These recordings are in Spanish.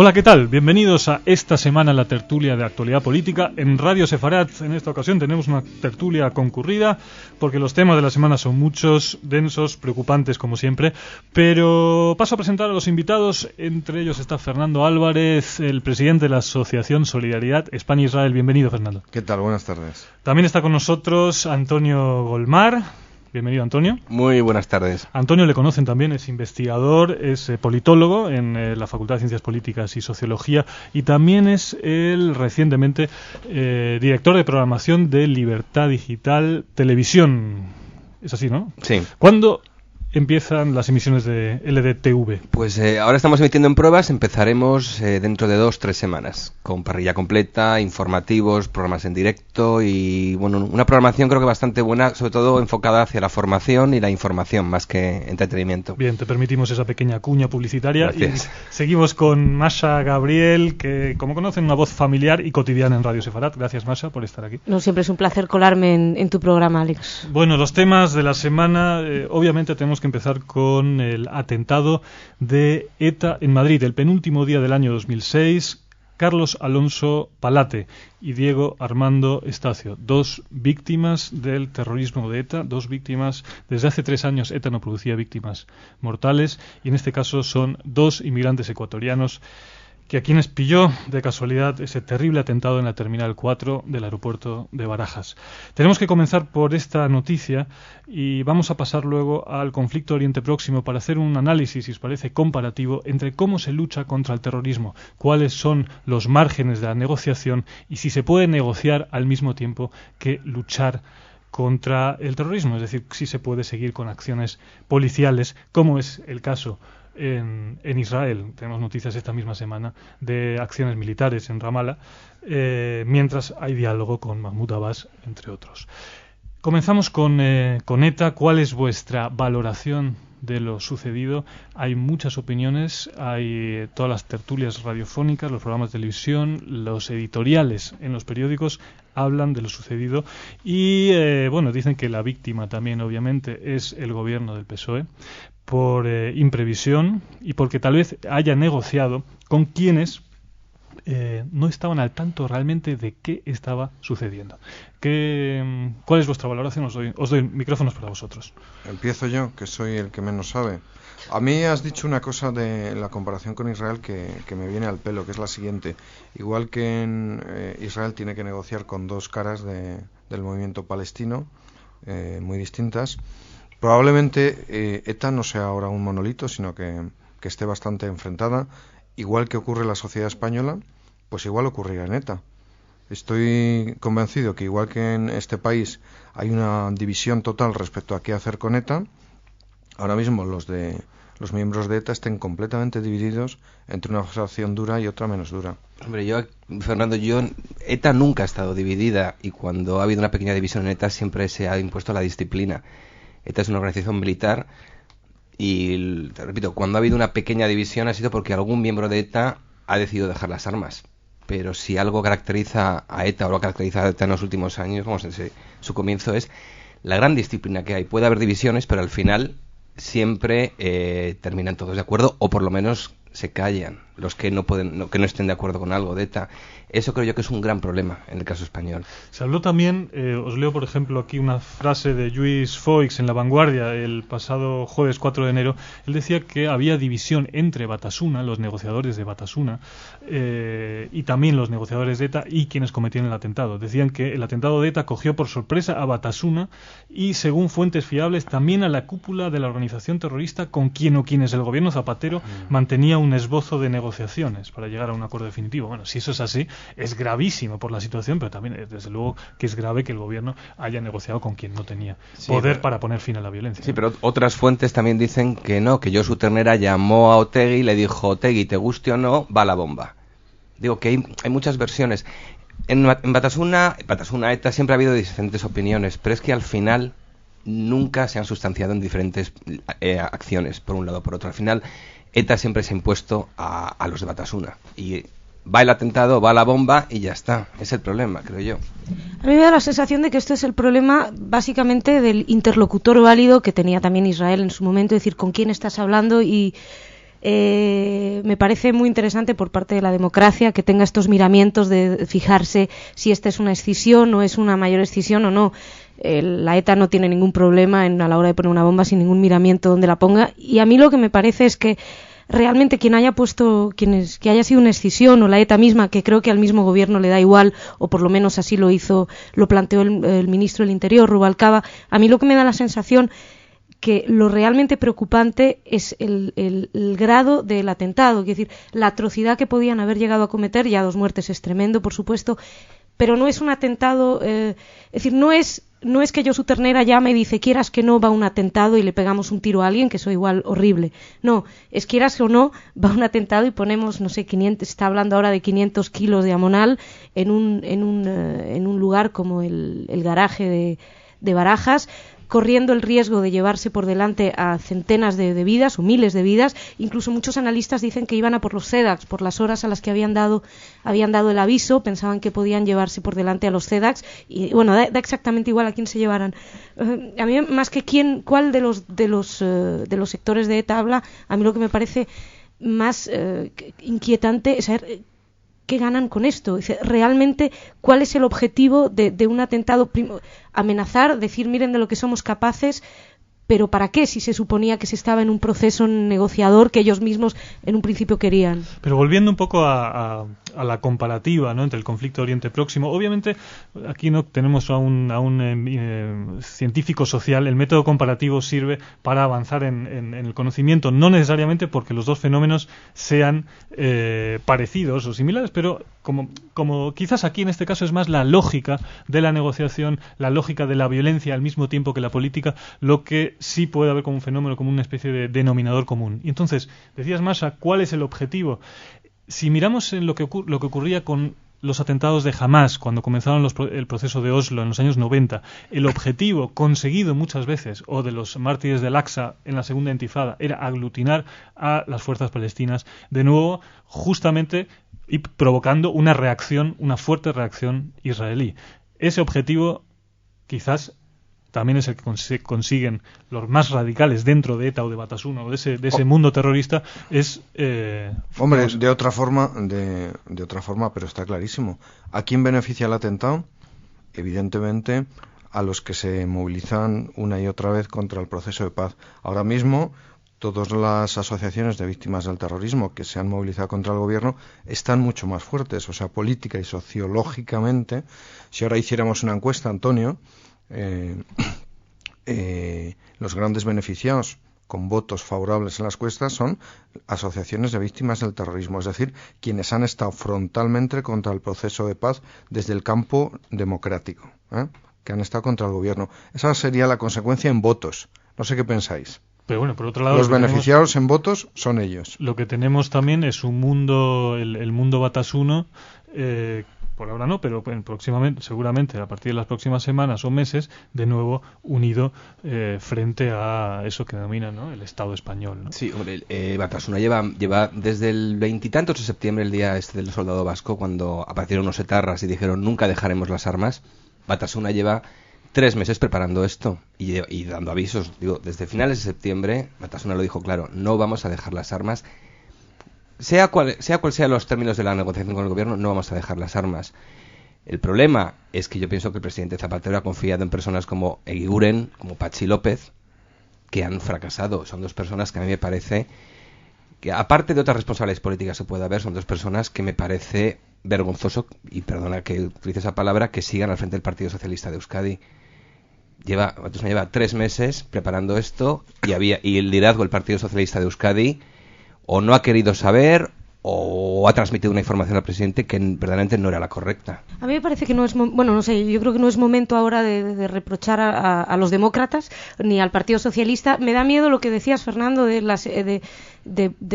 Hola, ¿qué tal? Bienvenidos a esta semana la tertulia de actualidad política en Radio Sefarat. En esta ocasión tenemos una tertulia concurrida porque los temas de la semana son muchos, densos, preocupantes como siempre, pero paso a presentar a los invitados. Entre ellos está Fernando Álvarez, el presidente de la Asociación Solidaridad España-Israel. Bienvenido, Fernando. ¿Qué tal? Buenas tardes. También está con nosotros Antonio Golmar. Bienvenido, Antonio. Muy buenas tardes. Antonio le conocen también, es investigador, es politólogo en la Facultad de Ciencias Políticas y Sociología y también es el recientemente director de programación de Libertad Digital Televisión. Es así, ¿no? Sí. ¿Cuándo empiezan las emisiones de LDTV? Pues ahora estamos emitiendo en pruebas, empezaremos dentro de 2-3 semanas, con parrilla completa, informativos, programas en directo y bueno, una programación creo que bastante buena, sobre todo enfocada hacia la formación y la información más que entretenimiento. Bien, te permitimos esa pequeña cuña publicitaria. Gracias. Y seguimos con Masha Gabriel, que como conocen, una voz familiar y cotidiana en Radio Sefarat. Gracias, Masha, por estar aquí. No, siempre es un placer colarme en tu programa, Alex. Bueno, los temas de la semana, obviamente tenemos que empezar con el atentado de ETA en Madrid, el penúltimo día del año 2006. Carlos Alonso Palate y Diego Armando Estacio, dos víctimas del terrorismo de ETA, dos víctimas. Desde hace 3 años ETA no producía víctimas mortales y en este caso son dos inmigrantes ecuatorianos que a quienes pilló de casualidad ese terrible atentado en la Terminal 4 del aeropuerto de Barajas. Tenemos que comenzar por esta noticia y vamos a pasar luego al conflicto Oriente Próximo para hacer un análisis, si os parece, comparativo entre cómo se lucha contra el terrorismo, cuáles son los márgenes de la negociación y si se puede negociar al mismo tiempo que luchar contra el terrorismo, es decir, si se puede seguir con acciones policiales, como es el caso en Israel. Tenemos noticias esta misma semana de acciones militares en Ramallah, mientras hay diálogo con Mahmoud Abbas, entre otros. Comenzamos con ETA. ¿Cuál es vuestra valoración de lo sucedido? Hay muchas opiniones, hay todas las tertulias radiofónicas, los programas de televisión, los editoriales en los periódicos hablan de lo sucedido y bueno, dicen que la víctima también obviamente es el gobierno del PSOE por imprevisión y porque tal vez haya negociado con quienes no estaban al tanto realmente de qué estaba sucediendo. ¿Cuál es vuestra valoración? Os doy micrófonos para vosotros. Empiezo yo, que soy el que menos sabe. A mí has dicho una cosa de la comparación con Israel que me viene al pelo, que es la siguiente. Igual que en Israel tiene que negociar con dos caras del movimiento palestino, muy distintas, probablemente ETA no sea ahora un monolito, sino que esté bastante enfrentada. Igual que ocurre en la sociedad española, pues igual ocurrirá en ETA. Estoy convencido que igual que en este país hay una división total respecto a qué hacer con ETA, ahora mismo los miembros de ETA estén completamente divididos entre una asociación dura y otra menos dura. Hombre, Fernando, ETA nunca ha estado dividida y cuando ha habido una pequeña división en ETA siempre se ha impuesto la disciplina. ETA es una organización militar y, te repito, cuando ha habido una pequeña división ha sido porque algún miembro de ETA ha decidido dejar las armas. Pero si algo caracteriza a ETA o lo caracteriza a ETA en los últimos años, como desde su comienzo, es la gran disciplina que hay. Puede haber divisiones, pero al final siempre terminan todos de acuerdo o por lo menos se callan los que no estén de acuerdo con algo de ETA. Eso creo yo que es un gran problema en el caso español. Se habló también, os leo por ejemplo aquí una frase de Lluís Foix en La Vanguardia el pasado jueves 4 de enero. Él decía que había división entre Batasuna, los negociadores de Batasuna, y también los negociadores de ETA y quienes cometieron el atentado. Decían que el atentado de ETA cogió por sorpresa a Batasuna y, según fuentes fiables, también a la cúpula de la organización terrorista con quienes el gobierno Zapatero mantenía un esbozo de negociaciones para llegar a un acuerdo definitivo. Bueno, si eso es así, es gravísimo por la situación, pero también desde luego que es grave que el gobierno haya negociado con quien no tenía poder para poner fin a la violencia. Sí, pero otras fuentes también dicen que no, que Josu Ternera llamó a Otegi y le dijo: Otegi, te guste o no, va la bomba. Digo que hay muchas versiones. En Batasuna ETA siempre ha habido diferentes opiniones, pero es que al final nunca se han sustanciado en diferentes acciones, por un lado o por otro. Al final ETA siempre se ha impuesto a los de Batasuna y va el atentado, va la bomba y ya está. Es el problema, creo yo. A mí me da la sensación de que esto es el problema básicamente del interlocutor válido que tenía también Israel en su momento, es decir, con quién estás hablando y Me parece muy interesante por parte de la democracia que tenga estos miramientos de fijarse si esta es una escisión o es una mayor escisión o no. La ETA no tiene ningún problema a la hora de poner una bomba sin ningún miramiento donde la ponga, y a mí lo que me parece es que realmente que haya sido una escisión, o la ETA misma, que creo que al mismo gobierno le da igual, o por lo menos así lo planteó el ministro del Interior, Rubalcaba, a mí lo que me da la sensación que lo realmente preocupante es el grado del atentado, es decir, la atrocidad que podían haber llegado a cometer. Ya 2 muertes es tremendo, por supuesto, pero no es un atentado, es decir, no es que Josu Ternera llame y dice quieras que no va un atentado y le pegamos un tiro a alguien, que eso igual horrible. No, es quieras o no va un atentado y ponemos, no sé, 500, está hablando ahora de 500 kilos de amonal en un lugar como el garaje de Barajas, corriendo el riesgo de llevarse por delante a centenas de vidas o miles de vidas. Incluso muchos analistas dicen que iban a por los CEDAX, por las horas a las que habían dado el aviso, pensaban que podían llevarse por delante a los CEDAX, y bueno, da exactamente igual a quién se llevaran. A mí, más que cuál de los sectores de ETA habla, a mí lo que me parece más inquietante es saber ¿qué ganan con esto? Dice, realmente, ¿cuál es el objetivo de un atentado? Amenazar, decir, miren de lo que somos capaces, pero ¿para qué? Si se suponía que se estaba en un proceso negociador que ellos mismos en un principio querían. Pero volviendo un poco a la comparativa, ¿no?, entre el conflicto Oriente Próximo, obviamente aquí no tenemos a un científico social. El método comparativo sirve para avanzar en el conocimiento, no necesariamente porque los dos fenómenos sean parecidos o similares, pero como quizás aquí en este caso es más la lógica de la negociación, la lógica de la violencia al mismo tiempo que la política, lo que sí puede haber como un fenómeno, como una especie de denominador común. Y entonces, decías, Masha, ¿cuál es el objetivo? Si miramos en lo que ocurría con los atentados de Hamás cuando comenzaron el proceso de Oslo en los años 90, el objetivo conseguido muchas veces, o de los mártires del Aqsa en la segunda intifada, era aglutinar a las fuerzas palestinas, de nuevo, justamente, y provocando una fuerte reacción israelí. Ese objetivo quizás también es el que consiguen los más radicales dentro de ETA o de Batasuna o de ese mundo terrorista. Hombre, de otra forma, pero está clarísimo. ¿A quién beneficia el atentado? Evidentemente a los que se movilizan una y otra vez contra el proceso de paz. Ahora mismo todas las asociaciones de víctimas del terrorismo que se han movilizado contra el gobierno están mucho más fuertes, o sea, política y sociológicamente. Si ahora hiciéramos una encuesta, Antonio, los grandes beneficiados con votos favorables en las encuestas son asociaciones de víctimas del terrorismo, es decir, quienes han estado frontalmente contra el proceso de paz desde el campo democrático, que han estado contra el gobierno. Esa sería la consecuencia en votos. No sé qué pensáis. Pero bueno, por otro lado, los beneficiados en votos son ellos. Lo que tenemos también es un mundo, el mundo batasuno, por ahora no, pero próximamente, seguramente a partir de las próximas semanas o meses, de nuevo unido frente a eso que denominan, ¿no?, el Estado español, ¿no? Sí, hombre, Batasuna lleva desde el 20 y tantos de septiembre, el día este del soldado vasco, cuando aparecieron los etarras y dijeron nunca dejaremos las armas. Batasuna lleva 3 meses preparando esto y dando avisos. Digo, desde finales de septiembre, Batasuna lo dijo claro, no vamos a dejar las armas. Sea cual sean los términos de la negociación con el gobierno, no vamos a dejar las armas. El problema es que yo pienso que el presidente Zapatero ha confiado en personas como Eguiguren, como Patxi López, que han fracasado. Son 2 personas que a mí me parece que, aparte de otras responsabilidades políticas que pueda haber, son 2 personas que me parece vergonzoso, y perdona que utilice esa palabra, que sigan al frente del Partido Socialista de Euskadi. Lleva 3 meses preparando esto y el liderazgo del Partido Socialista de Euskadi o no ha querido saber o ha transmitido una información al presidente que verdaderamente no era la correcta. A mí me parece que no es... no sé, yo creo que no es momento ahora de reprochar a los demócratas ni al Partido Socialista. Me da miedo lo que decías, Fernando, de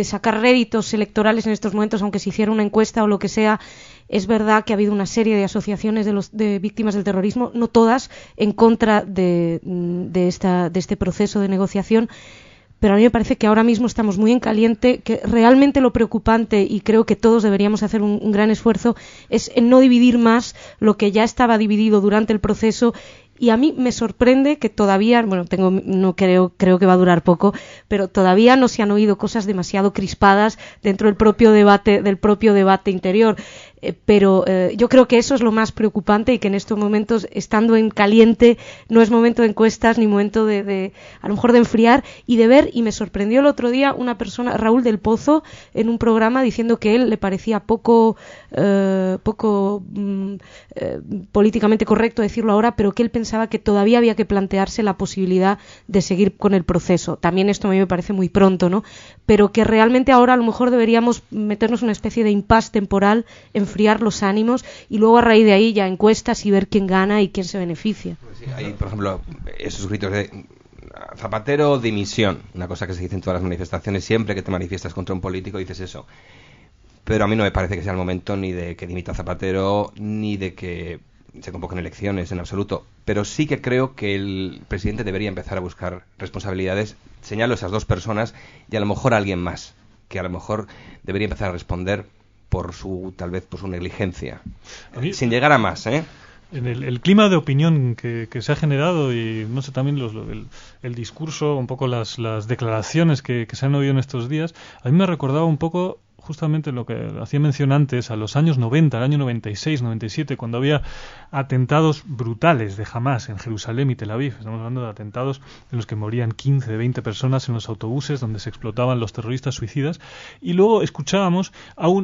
sacar réditos electorales en estos momentos, aunque se hiciera una encuesta o lo que sea. Es verdad que ha habido una serie de asociaciones de víctimas del terrorismo, no todas, en contra de este proceso de negociación. Pero a mí me parece que ahora mismo estamos muy en caliente, que realmente lo preocupante, y creo que todos deberíamos hacer un gran esfuerzo, es en no dividir más lo que ya estaba dividido durante el proceso Y a mí me sorprende que todavía, bueno, creo que va a durar poco, pero todavía no se han oído cosas demasiado crispadas dentro del propio debate interior. Pero yo creo que eso es lo más preocupante y que en estos momentos, estando en caliente, no es momento de encuestas ni momento de a lo mejor de enfriar y de ver. Y me sorprendió el otro día una persona, Raúl del Pozo, en un programa diciendo que él le parecía poco políticamente correcto decirlo ahora, pero que él pensaba que todavía había que plantearse la posibilidad de seguir con el proceso. También esto a mí me parece muy pronto, ¿no? Pero que realmente ahora a lo mejor deberíamos meternos en una especie de impasse temporal, enfriar los ánimos y luego a raíz de ahí ya encuestas y ver quién gana y quién se beneficia. Pues sí, hay, por ejemplo, esos gritos de Zapatero dimisión, una cosa que se dice en todas las manifestaciones, siempre que te manifiestas contra un político dices eso. Pero a mí no me parece que sea el momento ni de que dimita Zapatero ni de que se convoquen elecciones en absoluto. Pero sí que creo que el presidente debería empezar a buscar responsabilidades. Señalo esas dos personas y a lo mejor alguien más, que a lo mejor debería empezar a responder tal vez por su negligencia, sin llegar a más, ¿eh? En el clima de opinión que se ha generado y no sé también el discurso, un poco las declaraciones que se han oído en estos días, a mí me recordaba un poco justamente lo que hacía mención antes, a los años 90, el año 96, 97, cuando había atentados brutales de Hamás en Jerusalén y Tel Aviv. Estamos hablando de atentados en los que morían 15, 20 personas en los autobuses donde se explotaban los terroristas suicidas. Y luego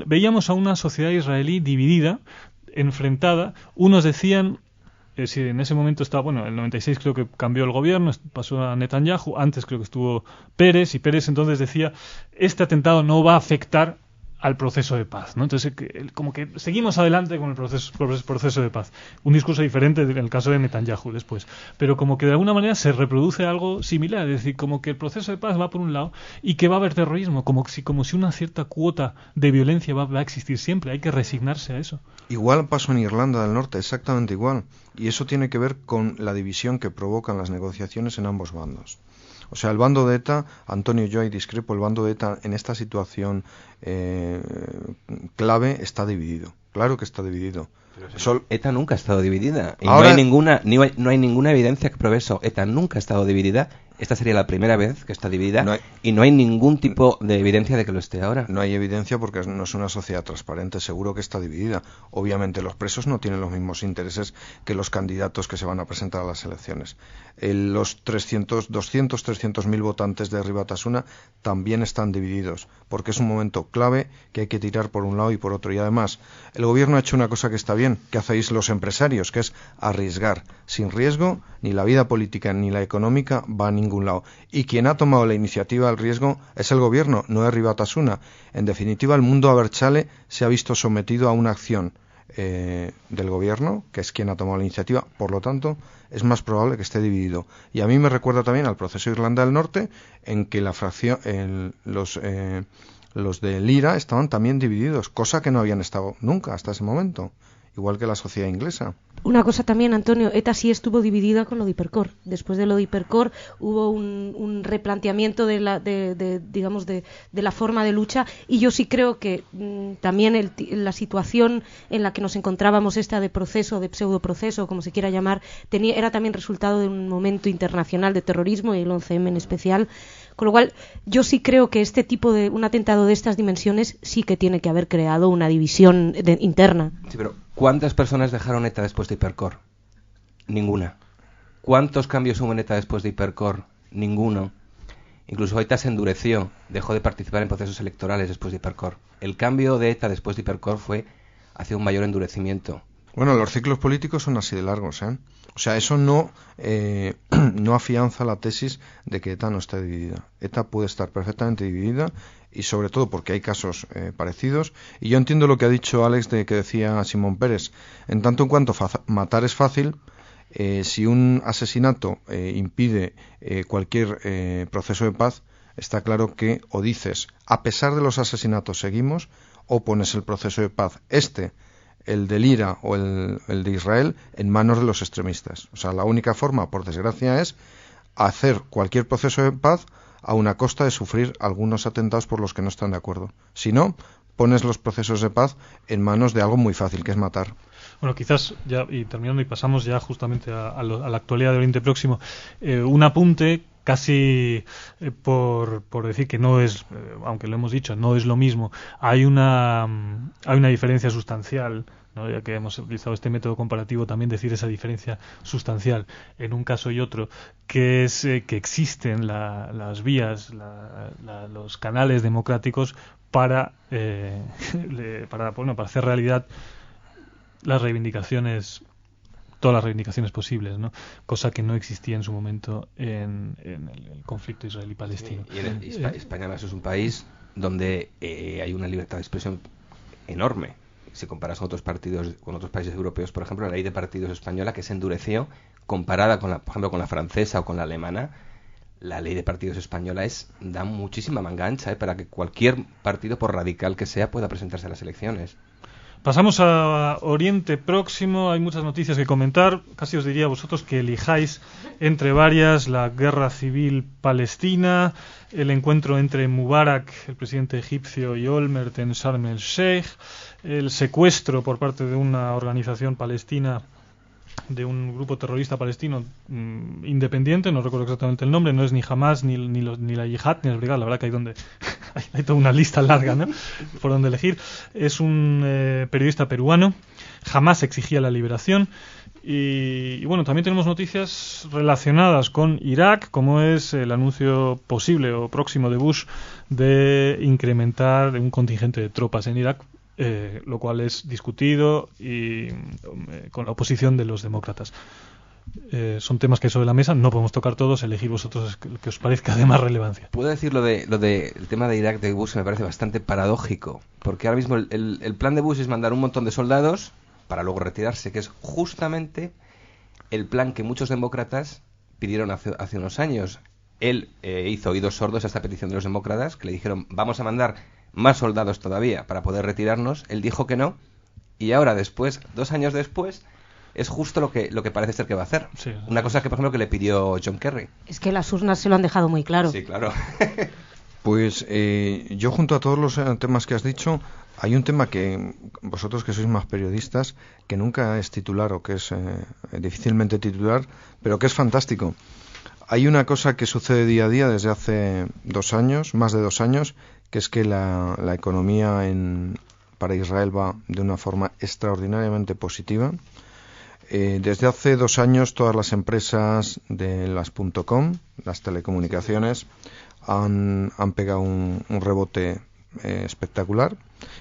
veíamos a una sociedad israelí dividida, enfrentada. Unos decían, si en ese momento estaba, el 96 creo que cambió el gobierno, pasó a Netanyahu, antes creo que estuvo Pérez, y Pérez entonces decía, este atentado no va a afectar al proceso de paz, ¿no? Entonces, como que seguimos adelante con el proceso de paz. Un discurso diferente en el caso de Netanyahu después. Pero como que de alguna manera se reproduce algo similar, es decir, como que el proceso de paz va por un lado y que va a haber terrorismo, como si una cierta cuota de violencia va a existir siempre. Hay que resignarse a eso. Igual pasó en Irlanda del Norte, exactamente igual. Y eso tiene que ver con la división que provocan las negociaciones en ambos bandos. O sea, el bando de ETA, Antonio, yo ahí discrepo, el bando de ETA en esta situación clave está dividido. Claro que está dividido. ETA nunca ha estado dividida. Y ahora, no hay ninguna evidencia que pruebe eso. ETA nunca ha estado dividida. Esta sería la primera vez que está dividida y no hay ningún tipo de evidencia de que lo esté ahora. No hay evidencia porque no es una sociedad transparente, seguro que está dividida. Obviamente los presos no tienen los mismos intereses que los candidatos que se van a presentar a las elecciones. Los 300.000 votantes de Ribatasuna también están divididos, porque es un momento clave que hay que tirar por un lado y por otro. Y además, el gobierno ha hecho una cosa que está bien, que hacéis los empresarios, que es arriesgar. Sin riesgo, ni la vida política ni la económica va a ningún lado. Y quien ha tomado la iniciativa del riesgo es el gobierno, no es Ribatasuna. En definitiva, el mundo Abertzale se ha visto sometido a una acción del gobierno, que es quien ha tomado la iniciativa, por lo tanto, es más probable que esté dividido. Y a mí me recuerda también al proceso de Irlanda del Norte, en que la fracción, los de Lira estaban también divididos, cosa que no habían estado nunca hasta ese momento, igual que la sociedad inglesa. Una cosa también, Antonio, ETA sí estuvo dividida con lo de Hipercor. Después de lo de Hipercor hubo un replanteamiento de la forma de lucha, y yo sí creo que también la situación en la que nos encontrábamos, esta de proceso, de pseudoproceso, como se quiera llamar, era también resultado de un momento internacional de terrorismo, y el 11M en especial. Con lo cual, yo sí creo que un atentado de estas dimensiones sí que tiene que haber creado una división interna. Sí, pero ¿cuántas personas dejaron ETA después de Hipercor? Ninguna. ¿Cuántos cambios hubo en ETA después de Hipercor? Ninguno. Incluso ETA se endureció, dejó de participar en procesos electorales después de Hipercor. El cambio de ETA después de Hipercor fue hacia un mayor endurecimiento. Bueno, los ciclos políticos son así de largos, ¿eh? O sea, eso no afianza la tesis de que ETA no está dividida. ETA puede estar perfectamente dividida, y sobre todo porque hay casos parecidos. Y yo entiendo lo que ha dicho Alex, que decía Simón Pérez. En tanto en cuanto matar es fácil, si un asesinato impide cualquier proceso de paz, está claro que o dices, a pesar de los asesinatos seguimos, o pones el proceso de paz, el del IRA o el de Israel, en manos de los extremistas. O sea, la única forma, por desgracia, es hacer cualquier proceso de paz a una costa de sufrir algunos atentados por los que no están de acuerdo. Si no, pones los procesos de paz en manos de algo muy fácil, que es matar. Bueno, quizás ya, y terminando, y pasamos ya justamente a la actualidad del Oriente Próximo, un apunte casi por decir que no es, aunque lo hemos dicho, no es lo mismo. Hay una diferencia sustancial, ¿no? Ya que hemos utilizado este método comparativo, también decir esa diferencia sustancial en un caso y otro, que es que existen las vías, los canales democráticos para hacer realidad las reivindicaciones, todas las reivindicaciones posibles, ¿no? Cosa que no existía en su momento en el conflicto israelí-palestino. Sí, y España además es un país donde hay una libertad de expresión enorme. Si comparas con otros países europeos, por ejemplo, la ley de partidos española, que se endureció, comparada con por ejemplo, con la francesa o con la alemana, la ley de partidos española da muchísima manga ancha para que cualquier partido, por radical que sea, pueda presentarse a las elecciones. Pasamos a Oriente Próximo. Hay muchas noticias que comentar. Casi os diría a vosotros que elijáis entre varias: la guerra civil palestina, el encuentro entre Mubarak, el presidente egipcio, y Olmert en Sharm el Sheikh, el secuestro por parte de una organización palestina, de un grupo terrorista palestino independiente, no recuerdo exactamente el nombre, no es ni Hamas, ni la Yihad, ni la Brigada, la verdad que hay toda una lista larga, ¿no?, por donde elegir. Es un periodista peruano. Jamás exigía la liberación. Y bueno, también tenemos noticias relacionadas con Irak, como es el anuncio posible o próximo de Bush de incrementar un contingente de tropas en Irak, lo cual es discutido y con la oposición de los demócratas. Son temas que hay sobre la mesa, no podemos tocar todos, elegir vosotros el que os parezca de más relevancia. Puedo decir el tema de Irak de Bush me parece bastante paradójico, porque ahora mismo el plan de Bush es mandar un montón de soldados para luego retirarse, que es justamente el plan que muchos demócratas pidieron hace unos años. Él hizo oídos sordos a esta petición de los demócratas, que le dijeron vamos a mandar más soldados todavía para poder retirarnos. Él dijo que no, y ahora 2 años después es justo lo que parece ser que va a hacer. Sí, una cosa que, por ejemplo, que le pidió John Kerry. Es que las urnas se lo han dejado muy claro. Sí, claro. Pues yo, junto a todos los temas que has dicho, hay un tema que vosotros, que sois más periodistas, que nunca es titular, o que es difícilmente titular, pero que es fantástico. Hay una cosa que sucede día a día desde hace 2 años, más de 2 años, que es que la economía para Israel va de una forma extraordinariamente positiva. Desde hace 2 años todas las empresas de las .com, las telecomunicaciones, han pegado un rebote espectacular.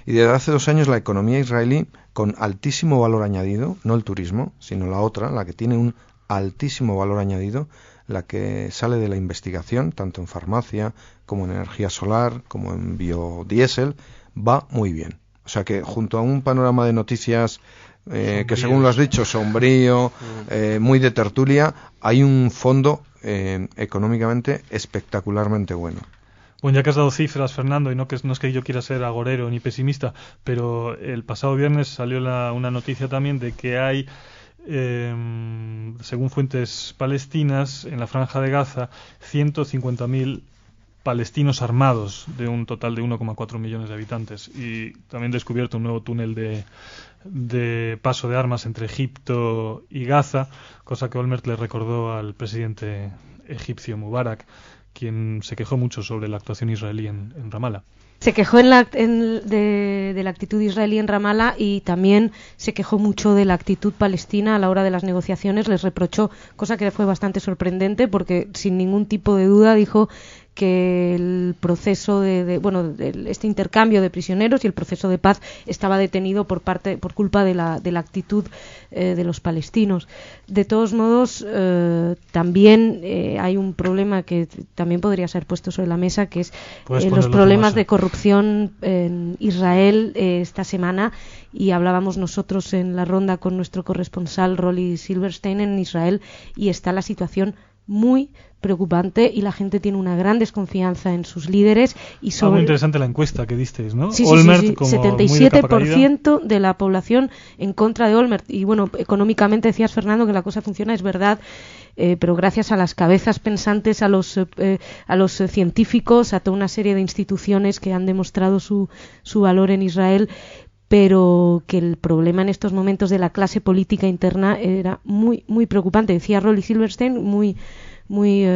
Y desde hace 2 años la economía israelí, con altísimo valor añadido, no el turismo, sino la otra, la que tiene un altísimo valor añadido, la que sale de la investigación, tanto en farmacia como en energía solar, como en biodiesel, va muy bien. O sea que, junto a un panorama de noticias que, según lo has dicho, sombrío, muy de tertulia, hay un fondo económicamente espectacularmente bueno. Bueno, ya que has dado cifras, Fernando, y no es que yo quiera ser agorero ni pesimista, pero el pasado viernes salió una noticia también de que hay, según fuentes palestinas, en la Franja de Gaza, 150.000 palestinos armados, de un total de 1,4 millones de habitantes, y también descubierto un nuevo túnel de paso de armas entre Egipto y Gaza, cosa que Olmert le recordó al presidente egipcio Mubarak, quien se quejó mucho sobre la actuación israelí en Ramallah. Se quejó de la actitud israelí en Ramallah, y también se quejó mucho de la actitud palestina a la hora de las negociaciones. Les reprochó, cosa que fue bastante sorprendente, porque sin ningún tipo de duda dijo que el proceso este intercambio de prisioneros y el proceso de paz estaba detenido por culpa de la actitud de los palestinos. De todos modos, también hay un problema que también podría ser puesto sobre la mesa, que es los problemas de corrupción en Israel esta semana, y hablábamos nosotros en la ronda con nuestro corresponsal Rolly Silverstein en Israel, y está la situación muy preocupante y la gente tiene una gran desconfianza en sus líderes. Y muy interesante la encuesta que disteis, ¿no? Sí, Olmert, sí. como 77% de la población en contra de Olmert. Y bueno, económicamente decías, Fernando, que la cosa funciona, es verdad, pero gracias a las cabezas pensantes, a los científicos, a toda una serie de instituciones que han demostrado su valor en Israel, pero que el problema en estos momentos de la clase política interna era muy, muy preocupante. Decía Rolly Silverstein, muy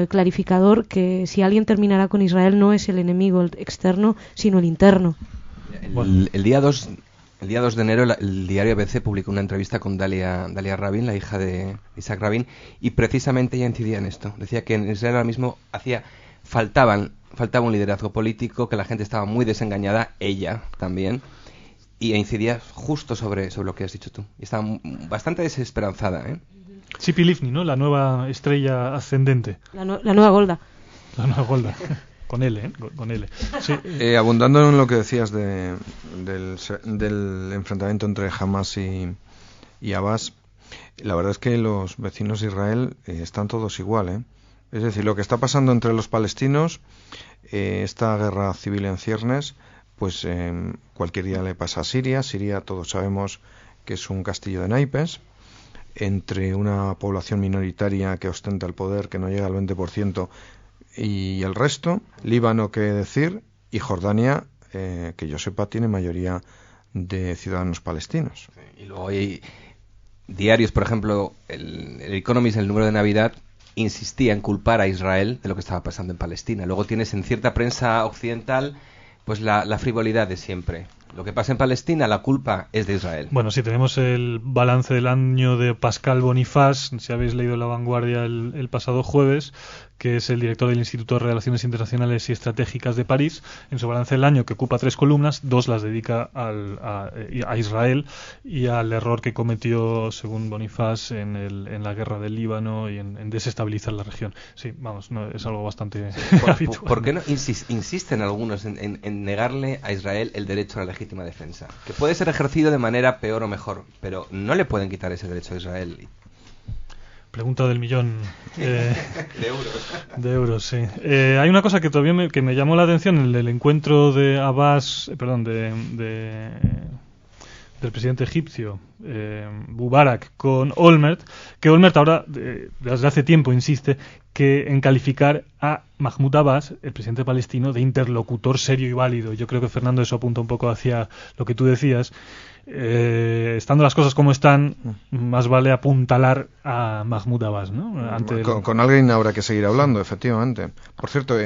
clarificador, que si alguien terminará con Israel no es el enemigo externo, sino el interno. El día 2 de enero el diario ABC publicó una entrevista con Dalia Rabin, la hija de Isaac Rabin, y precisamente ella incidía en esto. Decía que en Israel ahora mismo faltaba un liderazgo político, que la gente estaba muy desengañada, ella también, y incidía justo sobre lo que has dicho tú. Y estaba bastante desesperanzada, ¿eh? Tzipi Livni, ¿no? La nueva estrella ascendente. La nueva Golda. La nueva Golda. Con L, ¿eh? Con L. Sí. Abundando en lo que decías del enfrentamiento entre Hamas y Abbas, la verdad es que los vecinos de Israel están todos igual, ¿eh? Es decir, lo que está pasando entre los palestinos, esta guerra civil en ciernes, pues cualquier día le pasa a Siria. Siria, todos sabemos que es un castillo de naipes, entre una población minoritaria que ostenta el poder, que no llega al 20%, y el resto. Líbano, qué decir, y Jordania, que yo sepa, tiene mayoría de ciudadanos palestinos. Y luego hay diarios, por ejemplo, el Economist, el número de Navidad, insistía en culpar a Israel de lo que estaba pasando en Palestina. Luego tienes en cierta prensa occidental pues la frivolidad de siempre. Lo que pasa en Palestina, la culpa es de Israel. Bueno, sí, tenemos el balance del año de Pascal Bonifaz, si habéis leído La Vanguardia el pasado jueves, que es el director del Instituto de Relaciones Internacionales y Estratégicas de París. En su balance del año, que ocupa 3 columnas, 2 las dedica a Israel y al error que cometió, según Bonifaz, en la guerra del Líbano y en desestabilizar la región. Sí, vamos, no, es algo bastante habitual. ¿Por qué no insisten algunos en negarle a Israel el derecho a la legítima defensa? Que puede ser ejercido de manera peor o mejor, pero no le pueden quitar ese derecho a Israel. Pregunta del millón de euros. De euros, sí. Hay una cosa que todavía me llamó la atención, el del encuentro de Abbas, del presidente egipcio Mubarak con Olmert, que Olmert ahora, desde hace tiempo, insiste que en calificar a Mahmoud Abbas, el presidente palestino, de interlocutor serio y válido. Yo creo que, Fernando, eso apunta un poco hacia lo que tú decías. Estando las cosas como están, más vale apuntalar a Mahmoud Abbas, ¿no? Con alguien habrá que seguir hablando, efectivamente. Por cierto,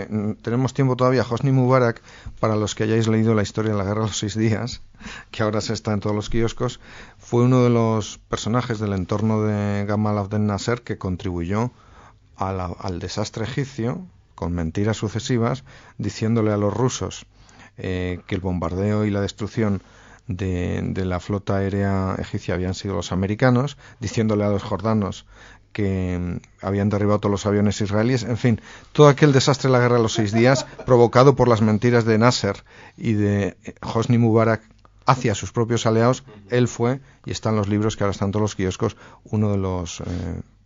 tenemos tiempo todavía. Hosni Mubarak, para los que hayáis leído la historia de la Guerra de los 6 días, que ahora se está en todos los kioscos, fue uno de los personajes del entorno de Gamal Abdel Nasser que contribuyó al desastre egipcio, con mentiras sucesivas, diciéndole a los rusos que el bombardeo y la destrucción de la flota aérea egipcia habían sido los americanos, diciéndole a los jordanos que habían derribado todos los aviones israelíes. En fin, todo aquel desastre de la Guerra de los 6 días, provocado por las mentiras de Nasser y de Hosni Mubarak hacia sus propios aliados, él fue, y están los libros que ahora están en todos los kioscos, uno de los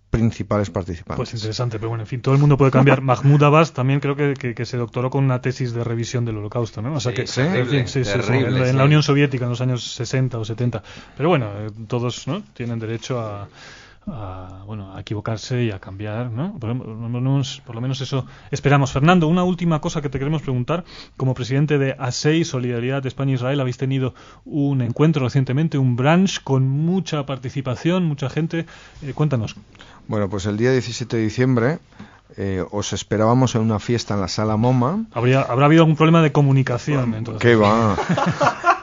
principales participantes. Pues interesante, pero bueno, en fin, todo el mundo puede cambiar. Mahmoud Abbas también creo que se doctoró con una tesis de revisión del Holocausto, ¿no? O sea que en la Unión Soviética en los años 60 o 70. Pero bueno, todos, ¿no?, tienen derecho a equivocarse y a cambiar, ¿no? Por lo menos eso esperamos. Fernando, una última cosa que te queremos preguntar. Como presidente de ASEI, Solidaridad España-Israel, habéis tenido un encuentro recientemente, un brunch con mucha participación, mucha gente. Cuéntanos. Bueno, pues el día 17 de diciembre os esperábamos en una fiesta en la Sala MoMA. Habrá habido algún problema de comunicación, entonces. ¿Qué va?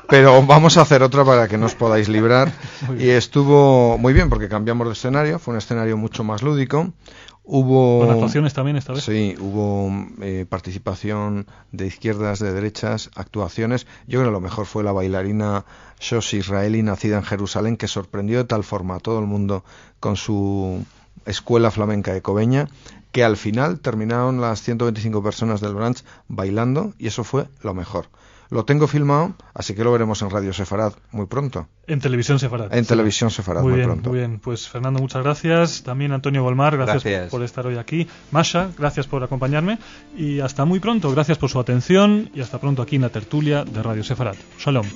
Pero vamos a hacer otra para que no os podáis librar. Y estuvo muy bien porque cambiamos de escenario, fue un escenario mucho más lúdico. Hubo ¿con actuaciones también esta vez? Sí, hubo participación de izquierdas, de derechas, actuaciones. Yo creo que lo mejor fue la bailarina Shoshi israelí, nacida en Jerusalén, que sorprendió de tal forma a todo el mundo con su escuela flamenca de Cobeña, que al final terminaron las 125 personas del brunch bailando, y eso fue lo mejor. Lo tengo filmado, así que lo veremos en Radio Sefarad muy pronto. En Televisión Sefarad. En Televisión Sefarad muy pronto. Muy bien, pues Fernando, muchas gracias. También Antonio Golmar, gracias por estar hoy aquí. Masha, gracias por acompañarme. Y hasta muy pronto, gracias por su atención. Y hasta pronto aquí en la tertulia de Radio Sefarad. Shalom.